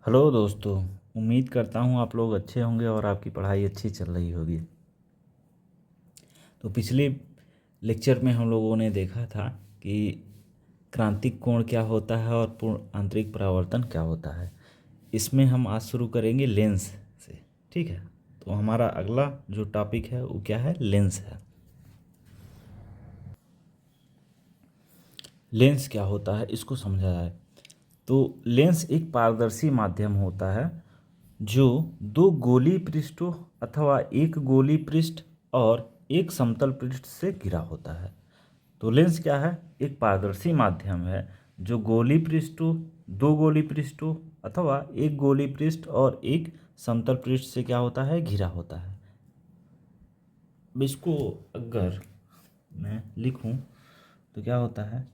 Hello दोस्तों। उम्मीद करता हूँ आप लोग अच्छे होंगे और आपकी पढ़ाई अच्छी चल रही होगी। तो पिछले लेक्चर में हम लोगों ने देखा था कि क्रांतिक कोण क्या होता है और पूर्ण आंतरिक परावर्तन क्या होता है। इसमें हम आज शुरू करेंगे लेंस से। ठीक है, तो हमारा अगला जो टॉपिक है वो क्या है, लेंस है। लेंस क्या होता है इसको समझा जाए तो लेंस एक पारदर्शी माध्यम होता है जो दो गोली पृष्ठों अथवा एक गोली पृष्ठ और एक समतल पृष्ठ से घिरा होता है। तो लेंस क्या है, एक पारदर्शी माध्यम है जो गोली पृष्ठों, दो गोली पृष्ठों अथवा एक गोली पृष्ठ और एक समतल पृष्ठ से क्या होता है, घिरा होता है। अब इसको अगर मैं लिखूं तो क्या होता है,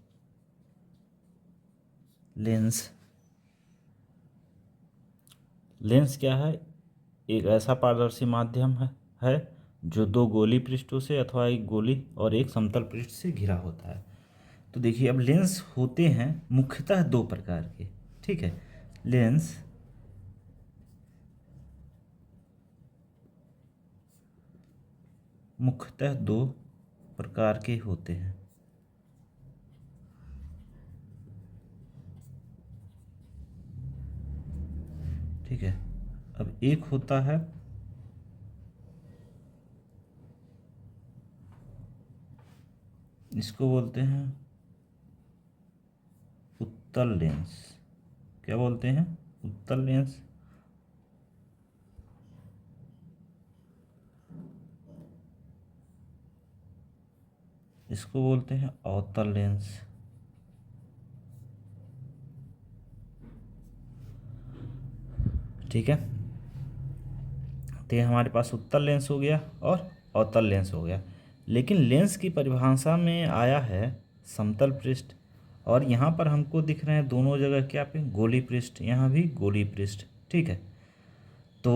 लेंस। लेंस क्या है, एक ऐसा पारदर्शी माध्यम है जो दो गोली पृष्ठों से अथवा एक गोली और एक समतल पृष्ठ से घिरा होता है। तो देखिए, अब लेंस होते हैं मुख्यतः दो प्रकार के। ठीक है, लेंस मुख्यतः दो प्रकार के होते हैं। ठीक है, अब एक होता है इसको बोलते हैं उत्तल लेंस। क्या बोलते हैं, उत्तल लेंस। इसको बोलते हैं अवतल लेंस। ठीक है, तो ये हमारे पास उत्तल लेंस हो गया और अवतल लेंस हो गया। लेकिन लेंस की परिभाषा में आया है समतल पृष्ठ, और यहाँ पर हमको दिख रहे हैं दोनों जगह क्या पे, गोली पृष्ठ, यहाँ भी गोली पृष्ठ। ठीक है, तो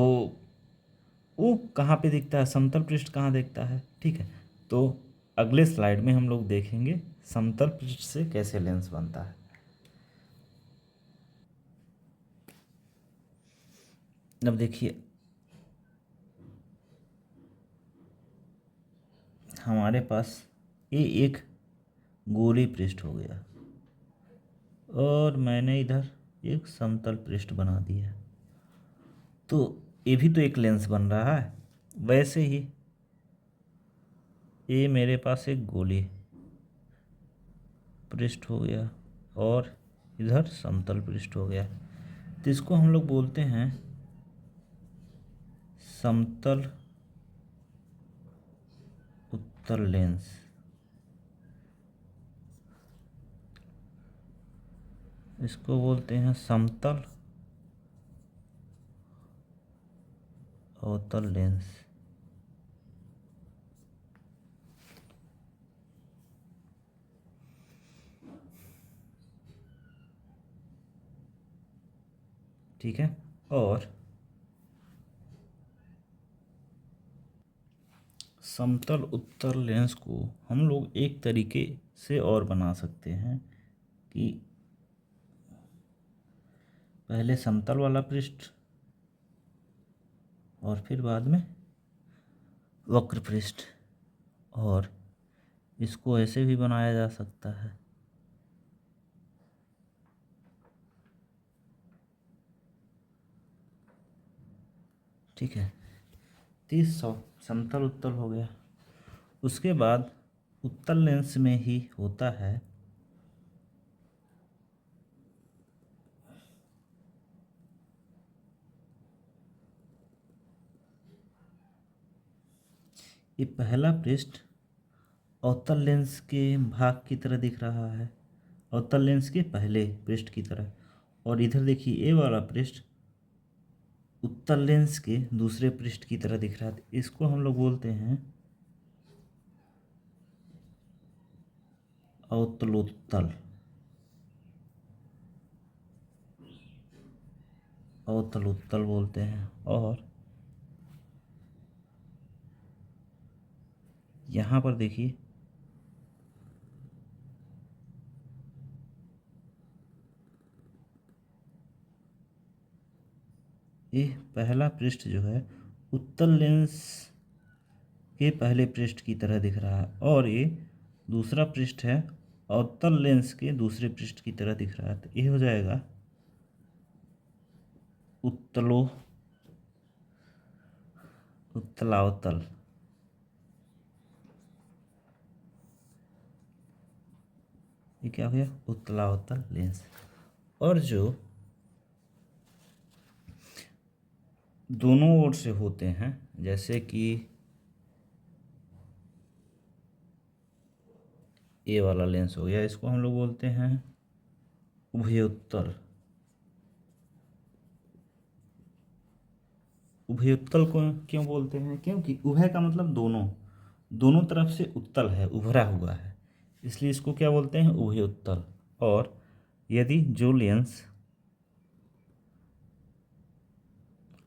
वो कहाँ पे दिखता है, समतल पृष्ठ कहाँ दिखता है। ठीक है, तो अगले स्लाइड में हम लोग देखेंगे समतल पृष्ठ से कैसे लेंस बनता है। अब देखिए, हमारे पास ये एक गोली पृष्ठ हो गया और मैंने इधर एक समतल पृष्ठ बना दिया, तो ये भी तो एक लेंस बन रहा है। वैसे ही ये मेरे पास एक गोली पृष्ठ हो गया और इधर समतल पृष्ठ हो गया, तो इसको हम लोग बोलते हैं समतल उत्तल लेंस। इसको बोलते हैं समतल अवतल लेंस। ठीक है, और समतल उत्तल लेंस को हम लोग एक तरीके से और बना सकते हैं कि पहले समतल वाला पृष्ठ और फिर बाद में वक्र पृष्ठ, और इसको ऐसे भी बनाया जा सकता है। ठीक है, 30 समतल उत्तल हो गया। उसके बाद उत्तल लेंस में ही होता है ये पहला पृष्ठ अवतल लेंस के भाग की तरह दिख रहा है, अवतल लेंस के पहले पृष्ठ की तरह। और इधर देखिए, ये वाला पृष्ठ उत्तल लेंस के दूसरे पृष्ठ की तरह दिख रहा है। इसको हम लोग बोलते हैं अवतलोत्तल, अवतलोत्तल बोलते हैं। और यहाँ पर देखिए, ये पहला पृष्ठ जो है उत्तल लेंस के पहले पृष्ठ की तरह दिख रहा है, और ये दूसरा पृष्ठ है अवतल लेंस के दूसरे पृष्ठ की तरह दिख रहा है। तो ये हो जाएगा उत्तलावतल। ये क्या हो गया? उत्तलावतल लेंस। और जो दोनों ओर से होते हैं, जैसे कि ये वाला लेंस हो गया, इसको हम लोग बोलते हैं उभयोत्तल। उभयोत्तल को क्यों बोलते हैं? क्योंकि उभय का मतलब दोनों, दोनों तरफ से उत्तल है, उभरा हुआ है, इसलिए इसको क्या बोलते हैं? उभयोत्तल। और यदि जो लेंस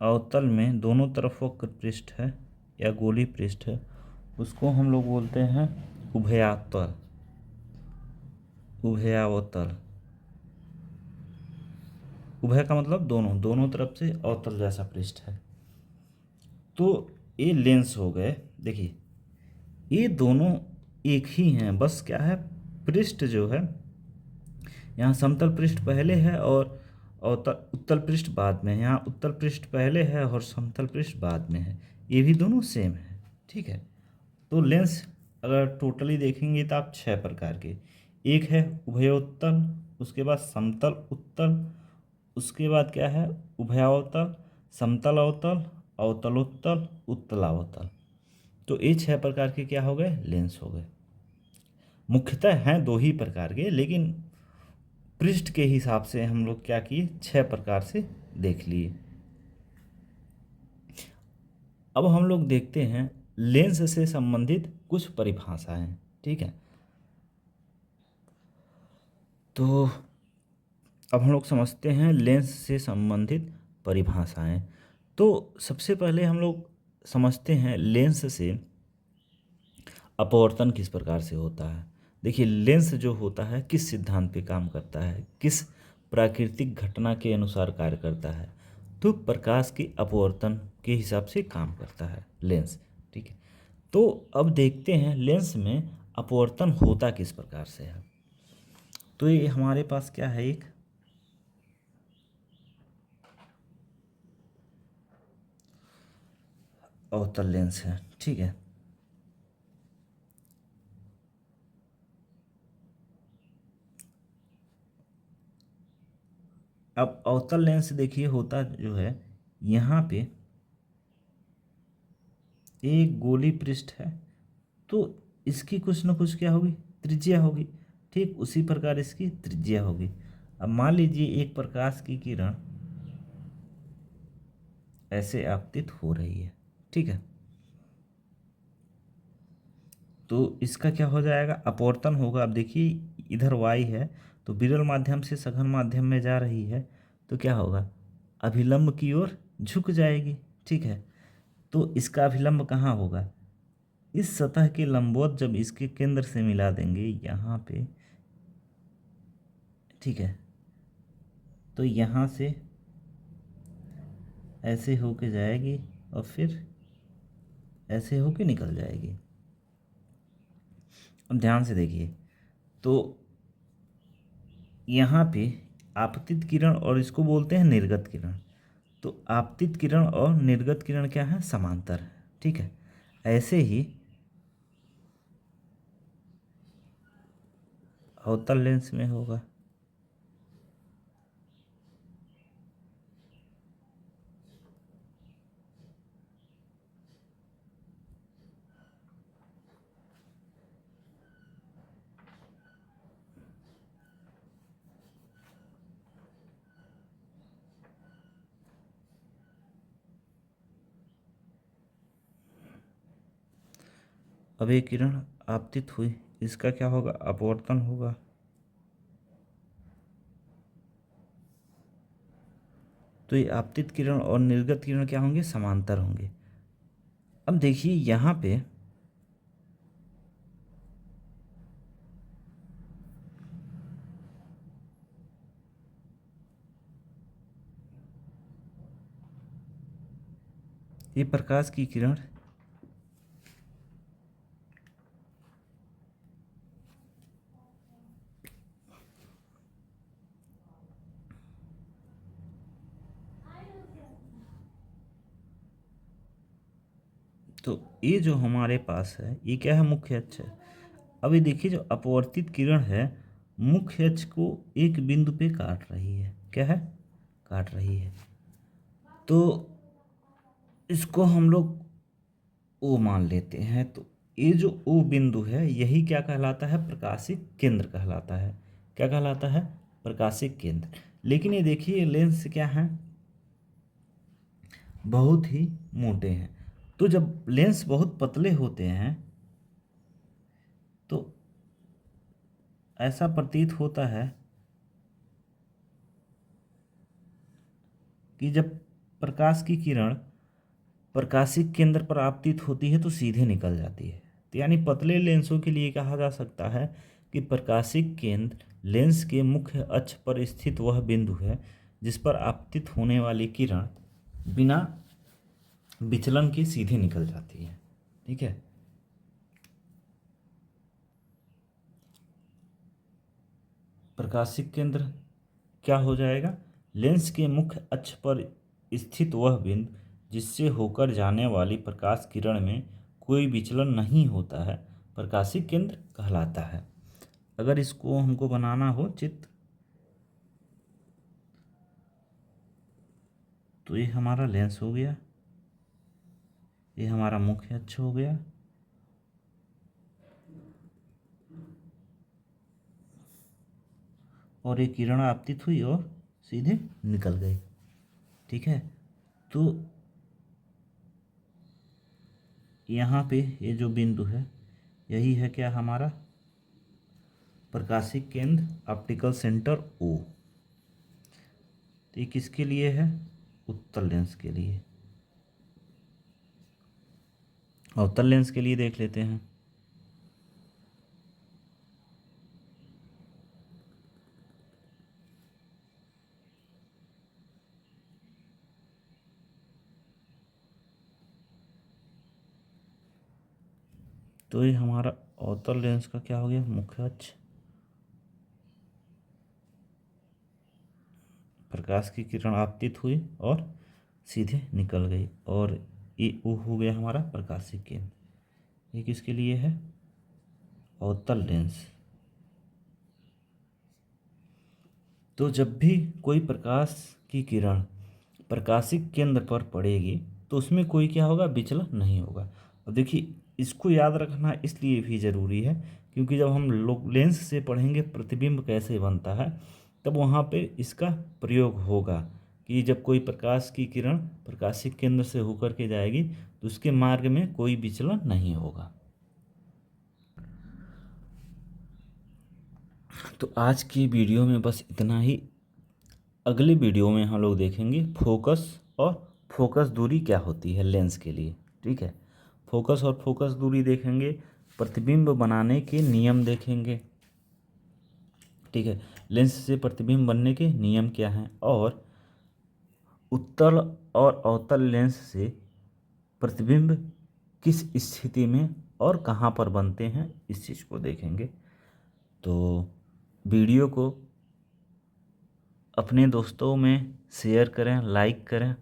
अवतल में दोनों तरफ वक्र पृष्ठ है या गोली पृष्ठ है, उसको हम लोग बोलते हैं उभयातल, उभयावतल। उभय का मतलब दोनों, दोनों तरफ से अवतल जैसा पृष्ठ है। तो ये लेंस हो गए। देखिए ये दोनों एक ही हैं, बस क्या है, पृष्ठ जो है यहाँ समतल पृष्ठ पहले है और उत्तल पृष्ठ बाद में है। यहाँ उत्तल पृष्ठ पहले है और समतल पृष्ठ बाद में है। ये भी दोनों सेम है, ठीक है। तो लेंस अगर टोटली देखेंगे तो आप 6 प्रकार के, एक है उभयोत्तल, उसके बाद समतल उत्तल, उसके बाद क्या है उभयावतल, समतल अवतल, अवतलोत्तल, उत्तलावतल। तो ये 6 प्रकार के क्या हो गए? लेंस हो गए। मुख्यतः हैं 2 ही प्रकार के, लेकिन पृष्ठ के हिसाब से हम लोग क्या किए, 6 प्रकार से देख लिए। अब हम लोग देखते हैं लेंस से संबंधित कुछ परिभाषाएं, ठीक है। तो अब हम लोग समझते हैं लेंस से संबंधित परिभाषाएं। तो सबसे पहले हम लोग समझते हैं लेंस से अपवर्तन किस प्रकार से होता है। देखिए लेंस जो होता है किस सिद्धांत पे काम करता है, किस प्राकृतिक घटना के अनुसार कार्य करता है, तो प्रकाश के अपवर्तन के हिसाब से काम करता है लेंस, ठीक है। तो अब देखते हैं लेंस में अपवर्तन होता किस प्रकार से है। तो ये हमारे पास क्या है, एक अवतल लेंस है, ठीक है। अब अवतल लेंस देखिए होता जो है, यहाँ पे एक गोली पृष्ठ है, तो इसकी कुछ न कुछ क्या होगी, त्रिज्या होगी, ठीक उसी प्रकार इसकी त्रिज्या होगी। अब मान लीजिए एक प्रकाश की किरण ऐसे आपतित हो रही है, ठीक है। तो इसका क्या हो जाएगा, अपवर्तन होगा। अब देखिए इधर वाई है, तो विरल माध्यम से सघन माध्यम में जा रही है, तो क्या होगा, अभिलंब की ओर झुक जाएगी, ठीक है। तो इसका अभिलंब कहाँ होगा, इस सतह के लंबवत जब इसके केंद्र से मिला देंगे यहाँ पे, ठीक है, तो यहाँ से ऐसे होके जाएगी और फिर ऐसे होके निकल जाएगी। अब ध्यान से देखिए, तो यहाँ पे आपतित किरण और इसको बोलते हैं निर्गत किरण। तो आपतित किरण और निर्गत किरण क्या है, समांतर है, ठीक है। ऐसे ही अवतल लेंस में होगा। अब ये किरण आपतित हुई, इसका क्या होगा, अपवर्तन होगा। तो ये आपतित किरण और निर्गत किरण क्या होंगे, समांतर होंगे। अब देखिए यहाँ पे ये प्रकाश की किरण तो ये जो हमारे पास है ये क्या है, मुख्य अक्ष है। अभी देखिए जो अपवर्तित किरण है मुख्य अक्ष को एक बिंदु पे काट रही है, क्या है, काट रही है। तो इसको हम लोग ओ मान लेते हैं। तो ये जो ओ बिंदु है यही क्या कहलाता है, प्रकाशिक केंद्र कहलाता है। क्या कहलाता है, प्रकाशिक केंद्र। लेकिन ये देखिए लेंस क्या है, बहुत ही मोटे हैं। तो जब लेंस बहुत पतले होते हैं तो ऐसा प्रतीत होता है कि जब प्रकाश की किरण प्रकाशिक केंद्र पर आपतित होती है तो सीधे निकल जाती है। तो यानी पतले लेंसों के लिए कहा जा सकता है कि प्रकाशिक केंद्र लेंस के मुख्य अक्ष पर स्थित वह बिंदु है जिस पर आपतित होने वाली किरण बिना विचलन के सीधे निकल जाती है। ठीक है। प्रकाशिक केंद्र क्या हो जाएगा, लेंस के मुख्य अक्ष पर स्थित वह बिंदु जिससे होकर जाने वाली प्रकाश किरण में कोई विचलन नहीं होता है, प्रकाशिक केंद्र कहलाता है। अगर इसको हमको बनाना हो चित्र तो ये हमारा लेंस हो गया, ये हमारा मुख्य अक्ष हो गया, और ये किरण आपतित हुई और सीधे निकल गई। ठीक है। तो यहाँ पे ये जो बिंदु है यही है क्या हमारा प्रकाशिक केंद्र, ऑप्टिकल सेंटर ओ। तो ये किसके लिए है, उत्तल लेंस के लिए। अवतल लेंस के लिए देख लेते हैं। तो ये हमारा अवतल लेंस का क्या हो गया, मुख्य अक्ष, प्रकाश की किरण आपतित हुई और सीधे निकल गई, और ये वो हो गया हमारा प्रकाशिक केंद्र। ये किसके लिए है, अवतल लेंस। तो जब भी कोई प्रकाश की किरण प्रकाशिक केंद्र पर पड़ेगी तो उसमें कोई क्या होगा, विचलन नहीं होगा। अब देखिए इसको याद रखना इसलिए भी ज़रूरी है क्योंकि जब हम लोग लेंस से पढ़ेंगे प्रतिबिंब कैसे बनता है तब वहाँ पे इसका प्रयोग होगा कि जब कोई प्रकाश की किरण प्रकाशिक केंद्र से होकर के जाएगी तो उसके मार्ग में कोई विचलन नहीं होगा। तो आज की वीडियो में बस इतना ही। अगली वीडियो में हम लोग देखेंगे फोकस और फोकस दूरी क्या होती है लेंस के लिए। ठीक है, फोकस और फोकस दूरी देखेंगे, प्रतिबिंब बनाने के नियम देखेंगे। ठीक है, लेंस से प्रतिबिंब बनने के नियम क्या हैं, और उत्तल और अवतल लेंस से प्रतिबिंब किस स्थिति में और कहाँ पर बनते हैं इस चीज़ को देखेंगे। तो वीडियो को अपने दोस्तों में शेयर करें, लाइक करें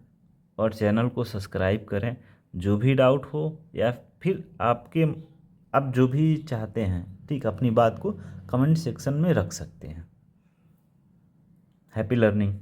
और चैनल को सब्सक्राइब करें। जो भी डाउट हो या फिर आप जो भी चाहते हैं, ठीक, अपनी बात को कमेंट सेक्शन में रख सकते हैं। Happy learning.